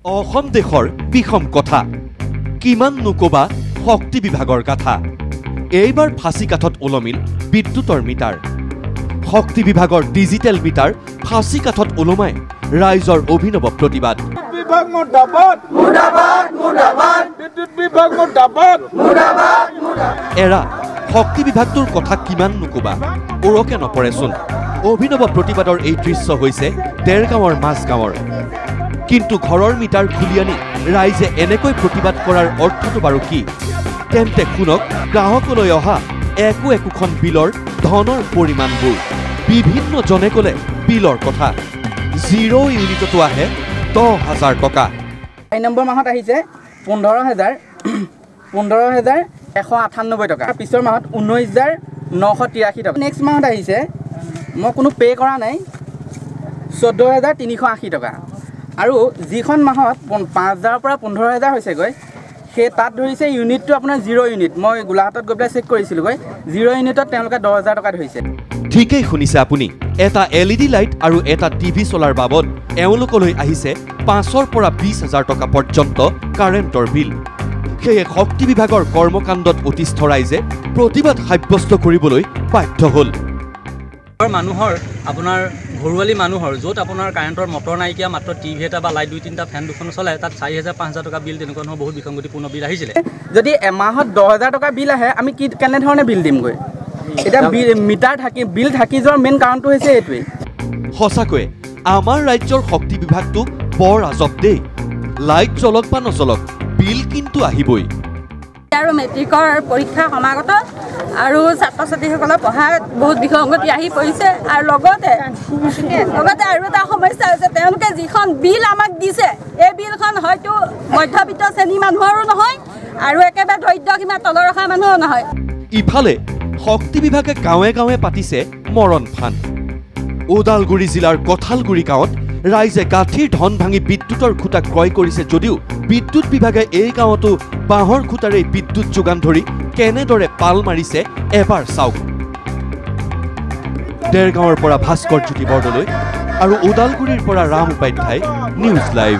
অসম দেশৰ বিষম কথা কিমান নুকবা শক্তি বিভাগৰ কথা এইবাৰ ফাঁচি কাঠত ওলমিল বিদ্যুতৰ মিটাৰ শক্তি বিভাগৰ ডিজিটেল মিটাৰ ফাঁচি কাঠত ওলমাই ৰাইজৰ অভিনৱ প্ৰতিবাদ বিভাগ মুৰ্দাবাদ মুৰ্দাবাদ মুৰ্দাবাদ বিদ্যুৎ বিভাগ মুৰ্দাবাদ মুৰ্দাবাদ এৰা শক্তি বিভাগটোৰ কথা কিমান নুকবা ওৰকে নপৰেচোন অভিনৱ প্ৰতিবাদৰ এই দৃশ্য হৈছে দেৰগাঁৱৰ মাজগাঁৱৰ কিন্তু ঘৰৰ মিটাৰ খুলি আনি ৰাইজে এনেকৈ প্ৰতিবাদ কৰাৰ অৰ্থটো বাৰু কি তেন্তে শুনক গ্ৰাহকলৈ অহা একোখন বিলৰ ধনৰ পৰিমাণবোৰ বিভিন্ন জনে ক'লে বিলৰ কথা 0 ইউনিটতো আহে 10,000 টকা 4 নম্বৰ মাহত আহিছে 15,198 টকা পিছৰ মাহত 19,983 টকা নেক্সট মাহত আহিছে মই কোনো পে কৰা নাই 14,380 টকা আৰু যিখন মাহত 5,000 পৰা 15,000 হৈছেগৈ সেই তাত ধৰিছে ইউনিটটো আপোনাৰ 0 ইউনিট মই গোলাঘাটত গৈ পেলাই চেক কৰিছিলোগৈ 0 ইউনিটত তেওঁলোকে 10,000 টকা ধৰিছে ঠিকেই শুনিছে আপুনি এটা LED লাইট আৰু এটা টিভি চলাৰ বাবদ এওঁলোকলৈ আহিছে 5,000 পৰা 20,000 টকা পৰ্যন্ত কাৰেণ্টৰ বিল সেয়ে শক্তি বিভাগৰ কৰ্মকাণ্ডত অতিষ্ঠ ৰাইজে প্ৰতিবাদ সাব্যস্ত কৰিবলৈ বাধ্য হ'ল মানুহৰ আপোনাৰ ঘৰুৱালী মানুহৰ য'ত আপোনাৰ কাৰেণ্টৰ মটৰ নাইকিয়া মাত্ৰ টিভি এটা বা লাইট 2-3টা ফেন দুখন চলাই তাত 4,000-5,000 টকা বিল তেনেকুৱা ধৰণৰ বহুত বিসংগতিপূৰ্ণ বিল আহিছিলে যদি এমাহত 10,000 টকা বিল আহে আমি কি কেনেধৰণে বিল দিমগৈ এটা মিটাৰ থাকি বিল থাকি যোৱাৰ মেইন কাৰণটো হৈছে এইটোৱেই সঁচাকৈ আমাৰ ৰাজ্যৰ শক্তি বিভাগটো বৰ আজব দেই লাইট জ্বলক বা নজ্বলক বিল কিন্তু আহিবই আৰু মেট্ৰিকৰ পৰীক্ষা সমাগত আৰু ছাত্ৰ ছাত্ৰীসকলৰ পঢ়াত বহুত বিসংগতি আহি পৰিছে আৰু লগতে আৰু এটা সমস্যা হৈছে তেওঁলোকে যিখন বিল আমাক দিছে এই বিলখন হয়তো মধ্যবিত্ত শ্ৰেণী মানুহৰো নহয় আৰু একেবাৰে দৰিদ্ৰ সীমা তলৰ ৰখা মানুহৰো নহয় ইফালে শক্তি বিভাগে গাঁৱে গাঁৱে পাতিছে মৰণ ফান ওদালগুৰি জিলাৰ কঁঠালগুৰি গাঁৱত ৰাইজে গাঁঠিৰ ধন ভাঙি বিদ্যুতৰ খুঁটা ক্ৰয় কৰিছে যদিও বিদ্যুৎ বিভাগে এই গাঁৱতো বাঁহৰ খুঁটাৰে বিদ্যুৎ যোগান ধৰি কেনেদৰে পাল মাৰিছে এবাৰ চাওক দেৰগাঁৱৰ পৰা ভাস্কৰ জ্যোতি বৰদলৈ আৰু ওদালগুৰিৰ পৰা ৰাম উপাধ্যায় নিউজ লাইভ